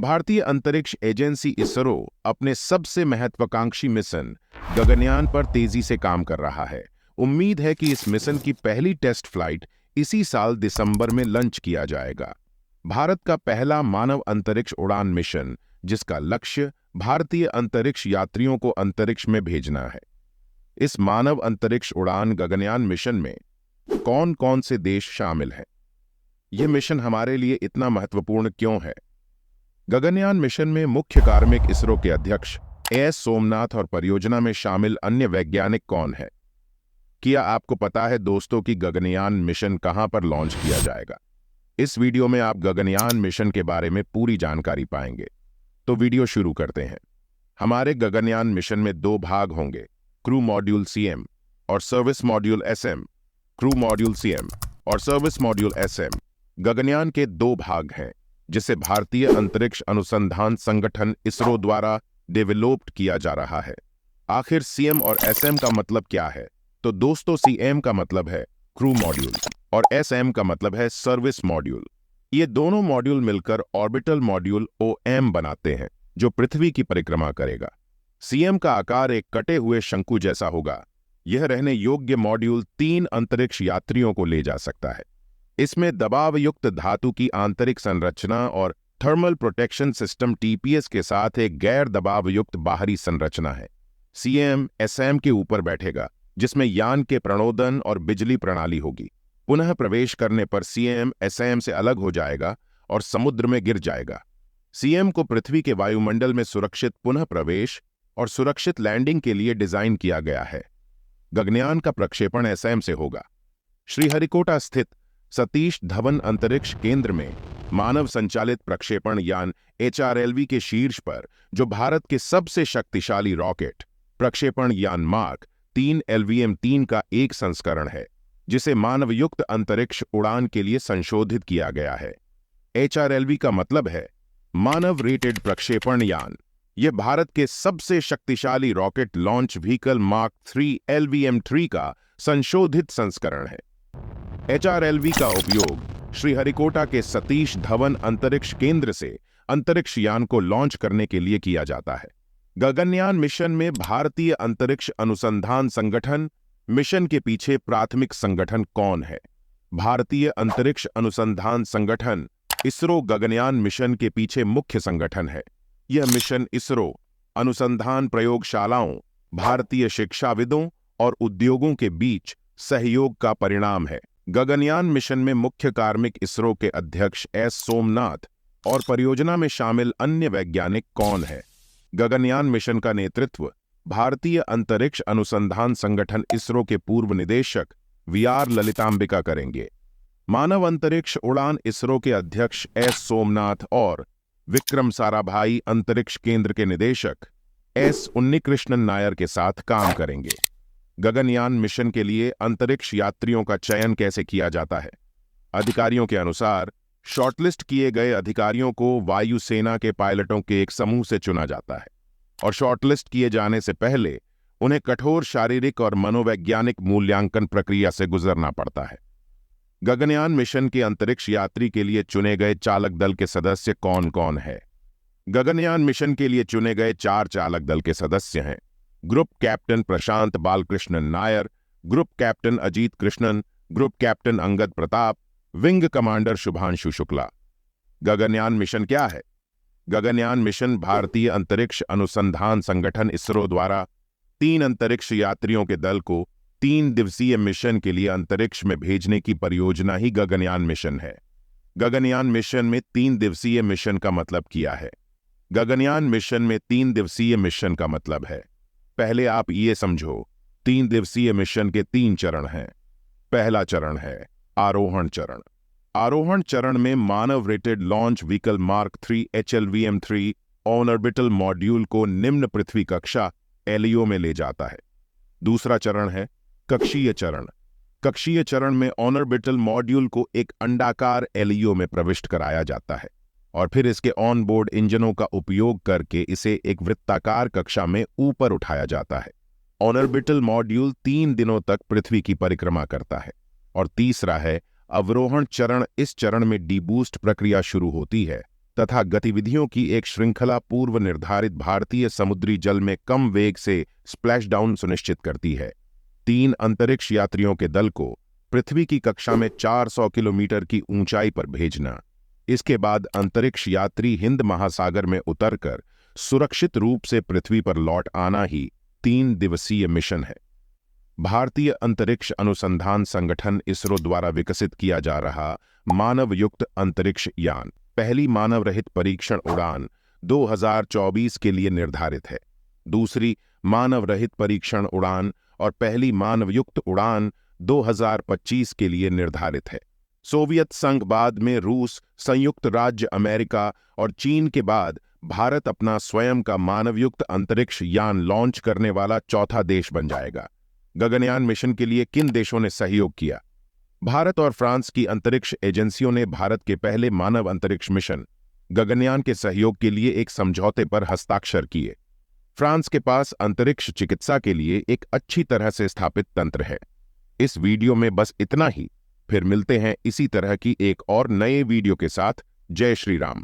भारतीय अंतरिक्ष एजेंसी इसरो अपने सबसे महत्वाकांक्षी मिशन गगनयान पर तेजी से काम कर रहा है। उम्मीद है कि इस मिशन की पहली टेस्ट फ्लाइट इसी साल दिसंबर में लॉन्च किया जाएगा। भारत का पहला मानव अंतरिक्ष उड़ान मिशन, जिसका लक्ष्य भारतीय अंतरिक्ष यात्रियों को अंतरिक्ष में भेजना है। इस मानव अंतरिक्ष उड़ान गगनयान मिशन में कौन कौन से देश शामिल हैं? यह मिशन हमारे लिए इतना महत्वपूर्ण क्यों है? गगनयान मिशन में मुख्य कार्मिक इसरो के अध्यक्ष एस सोमनाथ और परियोजना में शामिल अन्य वैज्ञानिक कौन है? क्या आपको पता है दोस्तों कि गगनयान मिशन कहां पर लॉन्च किया जाएगा? इस वीडियो में आप गगनयान मिशन के बारे में पूरी जानकारी पाएंगे। तो वीडियो शुरू करते हैं। हमारे गगनयान मिशन में दो भाग होंगे, क्रू मॉड्यूल सीएम और service module SM. Crew module CM और सर्विस मॉड्यूल एसएम गगनयान के दो भाग हैं, जिसे भारतीय अंतरिक्ष अनुसंधान संगठन इसरो द्वारा डेवलप्ड किया जा रहा है। आखिर सीएम और एसएम का मतलब क्या है? तो दोस्तों, सीएम का मतलब है क्रू मॉड्यूल और एसएम का मतलब है सर्विस मॉड्यूल। ये दोनों मॉड्यूल मिलकर ऑर्बिटल मॉड्यूल ओएम बनाते हैं, जो पृथ्वी की परिक्रमा करेगा। सीएम का आकार एक कटे हुए शंकु जैसा होगा। यह रहने योग्य मॉड्यूल 3 अंतरिक्ष यात्रियों को ले जा सकता है। इसमें दबावयुक्त धातु की आंतरिक संरचना और थर्मल प्रोटेक्शन सिस्टम टीपीएस के साथ एक गैर दबावयुक्त बाहरी संरचना है। सीएम एसएम के ऊपर बैठेगा, जिसमें यान के प्रणोदन और बिजली प्रणाली होगी। पुनः प्रवेश करने पर सीएम एसएम से अलग हो जाएगा और समुद्र में गिर जाएगा। सीएम को पृथ्वी के वायुमंडल में सुरक्षित पुनः प्रवेश और सुरक्षित लैंडिंग के लिए डिजाइन किया गया है। गगनयान का प्रक्षेपण एसएम से होगा। श्रीहरिकोटा स्थित सतीश धवन अंतरिक्ष केंद्र में मानव संचालित प्रक्षेपण यान एचआरएलवी के शीर्ष पर, जो भारत के सबसे शक्तिशाली रॉकेट प्रक्षेपण यान मार्क 3 LVM-3 का एक संस्करण है, जिसे मानवयुक्त अंतरिक्ष उड़ान के लिए संशोधित किया गया है। एचआरएलवी का मतलब है मानव रेटेड प्रक्षेपण यान। यह भारत के सबसे शक्तिशाली rocket launch vehicle mark 3 LVM-3 का संशोधित संस्करण है। एचआरएलवी का उपयोग श्रीहरिकोटा के सतीश धवन अंतरिक्ष केंद्र से अंतरिक्ष यान को लॉन्च करने के लिए किया जाता है। गगनयान मिशन में भारतीय अंतरिक्ष अनुसंधान संगठन मिशन के पीछे प्राथमिक संगठन कौन है? भारतीय अंतरिक्ष अनुसंधान संगठन इसरो गगनयान मिशन के पीछे मुख्य संगठन है। यह मिशन इसरो अनुसंधान प्रयोगशालाओं, भारतीय शिक्षाविदों और उद्योगों के बीच सहयोग का परिणाम है। गगनयान मिशन में मुख्य कार्मिक इसरो के अध्यक्ष एस सोमनाथ और परियोजना में शामिल अन्य वैज्ञानिक कौन है? गगनयान मिशन का नेतृत्व भारतीय अंतरिक्ष अनुसंधान संगठन इसरो के पूर्व निदेशक VR ललितांबिका करेंगे। मानव अंतरिक्ष उड़ान इसरो के अध्यक्ष एस सोमनाथ और विक्रम साराभाई अंतरिक्ष केंद्र के निदेशक एस उन्नीकृष्णन नायर के साथ काम करेंगे। गगनयान मिशन के लिए अंतरिक्ष यात्रियों का चयन कैसे किया जाता है? अधिकारियों के अनुसार शॉर्टलिस्ट किए गए अधिकारियों को वायुसेना के पायलटों के एक समूह से चुना जाता है और शॉर्टलिस्ट किए जाने से पहले उन्हें कठोर शारीरिक और मनोवैज्ञानिक मूल्यांकन प्रक्रिया से गुजरना पड़ता है। गगनयान मिशन के अंतरिक्ष यात्री के लिए चुने गए चालक दल के सदस्य कौन कौन है? गगनयान मिशन के लिए चुने गए 4 चालक दल के सदस्य हैं: group captain Prashant Balakrishnan Nair, group captain Ajit Krishnan, group captain Angad Pratap, wing commander Shubhanshu Shukla. Gaganyaan mission क्या है? गगनयान मिशन भारतीय अंतरिक्ष अनुसंधान संगठन इसरो द्वारा 3 अंतरिक्ष यात्रियों के दल को 3 दिवसीय मिशन के लिए अंतरिक्ष में भेजने की परियोजना ही गगनयान मिशन है। गगनयान मिशन में 3 दिवसीय मिशन का मतलब क्या है? गगनयान मिशन में 3 दिवसीय मिशन का मतलब है, पहले आप ये समझो, 3 दिवसीय मिशन के 3 चरण हैं। पहला चरण है आरोहण चरण। आरोहण चरण में मानव rated launch vehicle mark 3 HLVM-3 on orbital module को निम्न पृथ्वी कक्षा LEO में ले जाता है। दूसरा चरण है कक्षीय चरण। कक्षीय चरण में ऑन ऑर्बिटल मॉड्यूल को एक अंडाकार LEO में प्रविष्ट कराया जाता है और फिर इसके ऑन बोर्ड इंजनों का उपयोग करके इसे एक वृत्ताकार कक्षा में ऊपर उठाया जाता है। ऑन ऑर्बिटल मॉड्यूल 3 दिनों तक पृथ्वी की परिक्रमा करता है। और तीसरा है अवरोहण चरण। इस चरण में डीबूस्ट प्रक्रिया शुरू होती है तथा गतिविधियों की एक श्रृंखला पूर्व निर्धारित भारतीय समुद्री जल में कम वेग से स्प्लैशडाउन सुनिश्चित करती है। 3 अंतरिक्ष यात्रियों के दल को पृथ्वी की कक्षा में 400 किलोमीटर की ऊंचाई पर भेजना। इसके बाद अंतरिक्ष यात्री हिंद महासागर में उतरकर सुरक्षित रूप से पृथ्वी पर लौट आना ही 3 दिवसीय मिशन है। भारतीय अंतरिक्ष अनुसंधान संगठन इसरो द्वारा विकसित किया जा रहा मानव युक्त अंतरिक्ष यान पहली मानव रहित परीक्षण उड़ान 2024 के लिए निर्धारित है। दूसरी मानव रहित परीक्षण उड़ान और पहली मानव युक्त उड़ान 2025 के लिए निर्धारित है। सोवियत संघ बाद में रूस, संयुक्त राज्य अमेरिका और चीन के बाद भारत अपना स्वयं का मानवयुक्त अंतरिक्ष यान लॉन्च करने वाला चौथा देश बन जाएगा। गगनयान मिशन के लिए किन देशों ने सहयोग किया? भारत और फ्रांस की अंतरिक्ष एजेंसियों ने भारत के पहले मानव अंतरिक्ष मिशन गगनयान के सहयोग के लिए एक समझौते पर हस्ताक्षर किए। फ्रांस के पास अंतरिक्ष चिकित्सा के लिए एक अच्छी तरह से स्थापित तंत्र है। इस वीडियो में बस इतना ही। फिर मिलते हैं इसी तरह की एक और नए वीडियो के साथ। जय श्री राम।